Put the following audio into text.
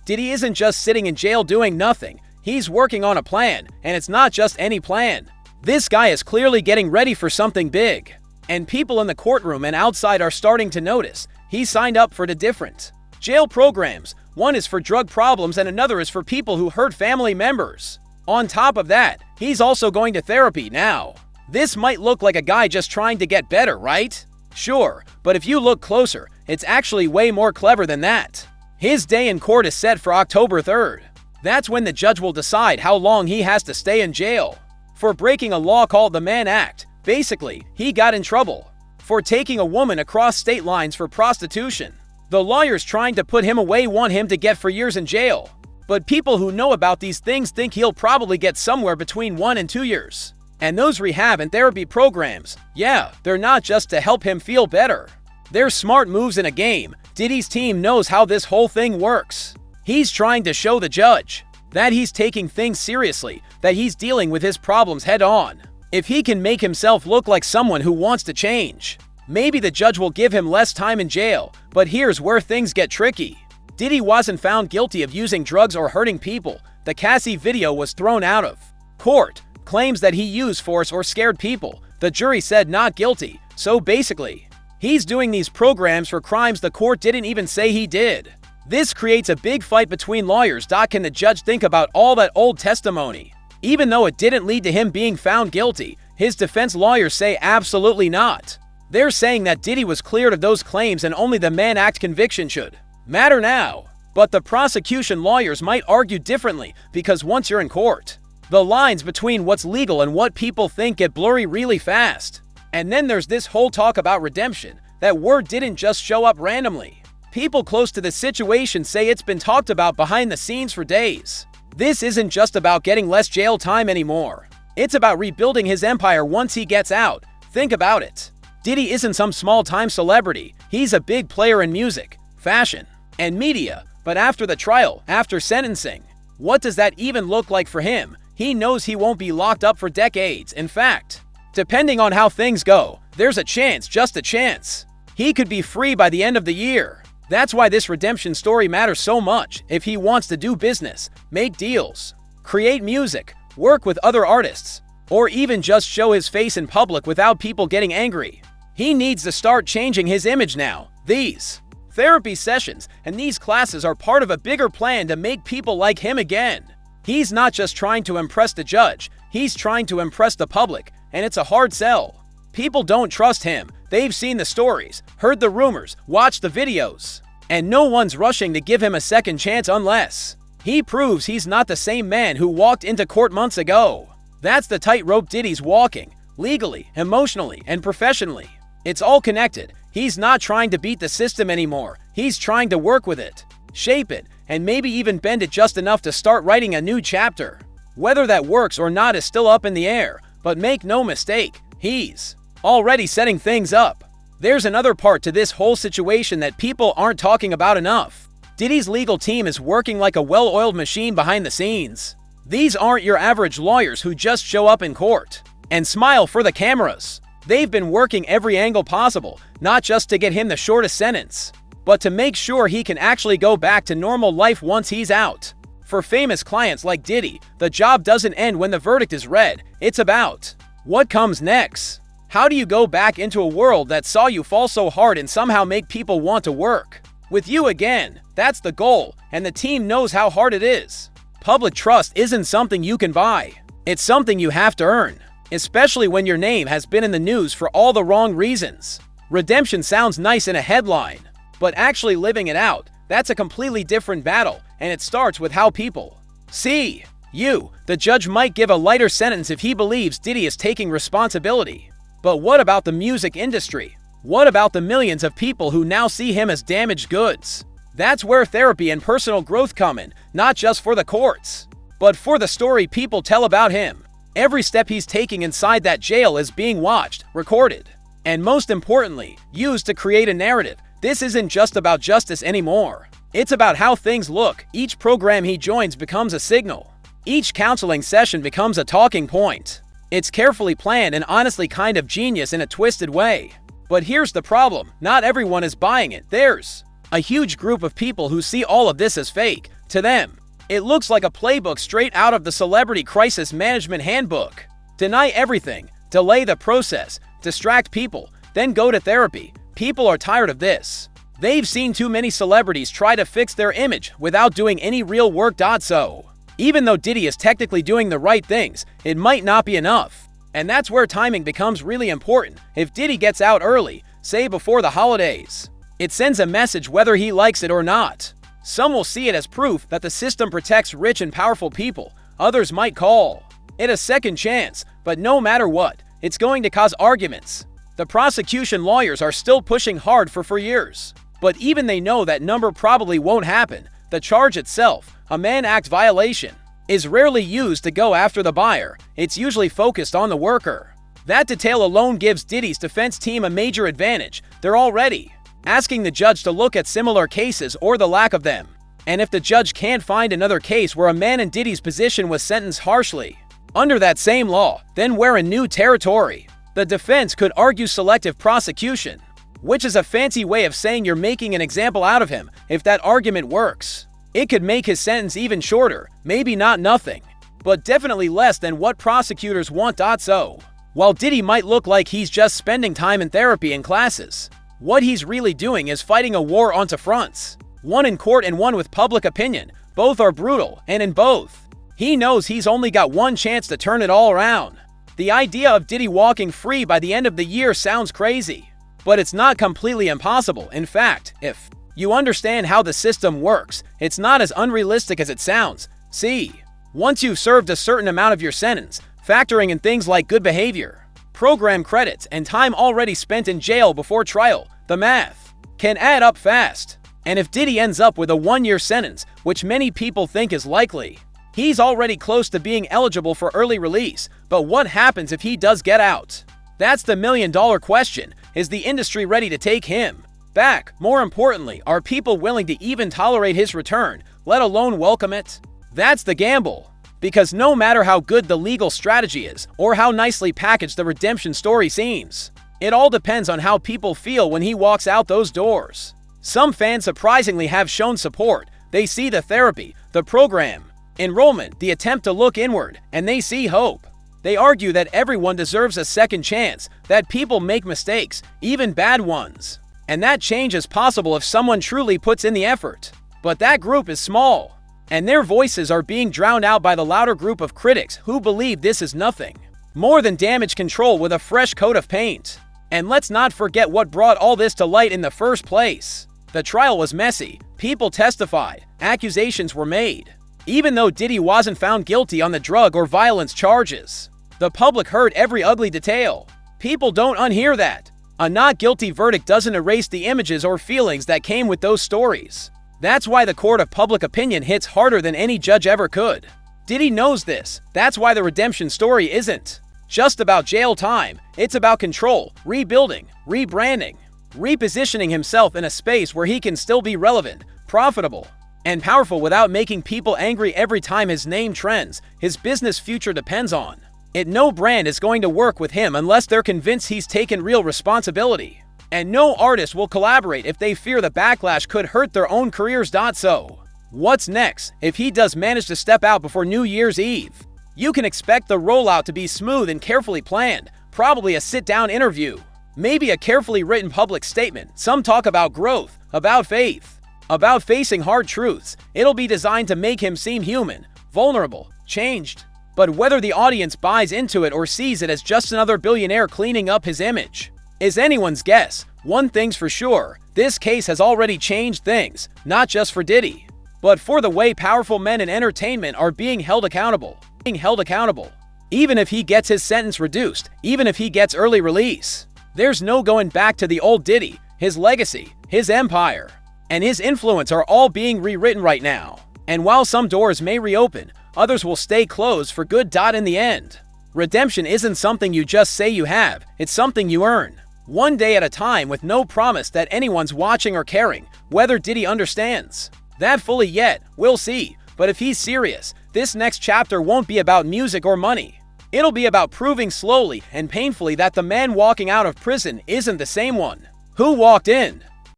Diddy isn't just sitting in jail doing nothing. He's working on a plan, and it's not just any plan. This guy is clearly getting ready for something big. And people in the courtroom and outside are starting to notice. He signed up for the different jail programs. One is for drug problems and another is for people who hurt family members. On top of that, he's also going to therapy now. This might look like a guy just trying to get better, right? Sure, but if you look closer, it's actually way more clever than that. His day in court is set for October 3rd. That's when the judge will decide how long he has to stay in jail. For breaking a law called the Mann Act. Basically, he got in trouble for taking a woman across state lines for prostitution. The lawyers trying to put him away want him to get for years in jail. But people who know about these things think he'll probably get somewhere between 1 and 2 years. And those rehab and therapy programs, yeah, they're not just to help him feel better. They're smart moves in a game. Diddy's team knows how this whole thing works. He's trying to show the judge that he's taking things seriously, that he's dealing with his problems head on. If he can make himself look like someone who wants to change, maybe the judge will give him less time in jail. But here's where things get tricky. Diddy wasn't found guilty of using drugs or hurting people. The Cassie video was thrown out of court. Claims that he used force or scared people. The jury said not guilty. So basically, he's doing these programs for crimes the court didn't even say he did. This creates a big fight between lawyers. Can the judge think about all that old testimony? Even though it didn't lead to him being found guilty, his defense lawyers say absolutely not. They're saying that Diddy was cleared of those claims and only the Mann Act conviction should matter now. But the prosecution lawyers might argue differently because once you're in court, the lines between what's legal and what people think get blurry really fast. And then there's this whole talk about redemption. That word didn't just show up randomly. People close to the situation say it's been talked about behind the scenes for days. This isn't just about getting less jail time anymore. It's about rebuilding his empire once he gets out. Think about it. Diddy isn't some small-time celebrity. He's a big player in music, fashion, and media. But after the trial, after sentencing, what does that even look like for him? He knows he won't be locked up for decades. In fact, depending on how things go, there's a chance, just a chance, he could be free by the end of the year. That's why this redemption story matters so much. If he wants to do business, make deals, create music, work with other artists, or even just show his face in public without people getting angry, he needs to start changing his image now. These therapy sessions and these classes are part of a bigger plan to make people like him again. He's not just trying to impress the judge, he's trying to impress the public, and it's a hard sell. People don't trust him. They've seen the stories, heard the rumors, watched the videos, and no one's rushing to give him a second chance unless he proves he's not the same man who walked into court months ago. That's the tightrope Diddy's walking, legally, emotionally, and professionally. It's all connected. He's not trying to beat the system anymore. He's trying to work with it, shape it, and maybe even bend it just enough to start writing a new chapter. Whether that works or not is still up in the air, but make no mistake, he's already setting things up. There's another part to this whole situation that people aren't talking about enough. Diddy's legal team is working like a well-oiled machine behind the scenes. These aren't your average lawyers who just show up in court and smile for the cameras. They've been working every angle possible, not just to get him the shortest sentence, but to make sure he can actually go back to normal life once he's out. For famous clients like Diddy, the job doesn't end when the verdict is read. It's about what comes next. How do you go back into a world that saw you fall so hard and somehow make people want to work with you again? That's the goal, and the team knows how hard it is. Public trust isn't something you can buy. It's something you have to earn, especially when your name has been in the news for all the wrong reasons. Redemption sounds nice in a headline, but actually living it out, that's a completely different battle, and it starts with how people see you. The judge might give a lighter sentence if he believes Diddy is taking responsibility. But what about the music industry? What about the millions of people who now see him as damaged goods? That's where therapy and personal growth come in, not just for the courts, but for the story people tell about him. Every step he's taking inside that jail is being watched, recorded, and most importantly, used to create a narrative. This isn't just about justice anymore. It's about how things look. Each program he joins becomes a signal. Each counseling session becomes a talking point. It's carefully planned and honestly kind of genius in a twisted way. But here's the problem. Not everyone is buying it. There's a huge group of people who see all of this as fake. To them, it looks like a playbook straight out of the Celebrity Crisis Management Handbook. Deny everything, delay the process, distract people, then go to therapy. People are tired of this. They've seen too many celebrities try to fix their image without doing any real work. So, even though Diddy is technically doing the right things, it might not be enough. And that's where timing becomes really important. If Diddy gets out early, say before the holidays, it sends a message whether he likes it or not. Some will see it as proof that the system protects rich and powerful people. Others might call it a second chance, but no matter what, it's going to cause arguments. The prosecution lawyers are still pushing hard for years. But even they know that number probably won't happen. The charge itself, a Mann Act violation, is rarely used to go after the buyer. It's usually focused on the worker. That detail alone gives Diddy's defense team a major advantage. They're already asking the judge to look at similar cases or the lack of them. And if the judge can't find another case where a man in Diddy's position was sentenced harshly under that same law, then we're in new territory. The defense could argue selective prosecution, which is a fancy way of saying you're making an example out of him. If that argument works, it could make his sentence even shorter, maybe not nothing, but definitely less than what prosecutors want. So, while Diddy might look like he's just spending time in therapy and classes, what he's really doing is fighting a war on two fronts, one in court and one with public opinion. Both are brutal, and in both, he knows he's only got one chance to turn it all around. The idea of Diddy walking free by the end of the year sounds crazy, but it's not completely impossible. In fact, if you understand how the system works, it's not as unrealistic as it sounds. See, once you've served a certain amount of your sentence, factoring in things like good behavior, program credits, and time already spent in jail before trial, the math can add up fast. And if Diddy ends up with a 1-year sentence, which many people think is likely, he's already close to being eligible for early release. But what happens if he does get out? That's the million-dollar question. Is the industry ready to take him back? More importantly, are people willing to even tolerate his return, let alone welcome it? That's the gamble. Because no matter how good the legal strategy is, or how nicely packaged the redemption story seems, it all depends on how people feel when he walks out those doors. Some fans surprisingly have shown support. They see the therapy, the program, enrollment, the attempt to look inward, and they see hope. They argue that everyone deserves a second chance, that people make mistakes, even bad ones, and that change is possible if someone truly puts in the effort. But that group is small, and their voices are being drowned out by the louder group of critics who believe this is nothing more than damage control with a fresh coat of paint. And let's not forget what brought all this to light in the first place. The trial was messy, people testified, accusations were made. Even though Diddy wasn't found guilty on the drug or violence charges, the public heard every ugly detail. People don't unhear that. A not guilty verdict doesn't erase the images or feelings that came with those stories. That's why the court of public opinion hits harder than any judge ever could. Diddy knows this. That's why the redemption story isn't just about jail time. It's about control, rebuilding, rebranding, repositioning himself in a space where he can still be relevant, profitable, and powerful without making people angry every time his name trends. His business future depends on it. No brand is going to work with him unless they're convinced he's taken real responsibility. And no artist will collaborate if they fear the backlash could hurt their own careers. So, what's next? If he does manage to step out before New Year's Eve, you can expect the rollout to be smooth and carefully planned. Probably a sit-down interview, maybe a carefully written public statement. Some talk about growth, about faith, about facing hard truths. It'll be designed to make him seem human, vulnerable, changed. But whether the audience buys into it or sees it as just another billionaire cleaning up his image is anyone's guess. One thing's for sure, this case has already changed things, not just for Diddy, but for the way powerful men in entertainment are being held accountable. Even if he gets his sentence reduced, even if he gets early release, there's no going back to the old Diddy. His legacy, his empire, and his influence are all being rewritten right now. And while some doors may reopen, others will stay closed for good. In the end, redemption isn't something you just say you have, it's something you earn. One day at a time, with no promise that anyone's watching or caring. Whether Diddy understands that fully yet, we'll see. But if he's serious, this next chapter won't be about music or money. It'll be about proving slowly and painfully that the man walking out of prison isn't the same one who walked in.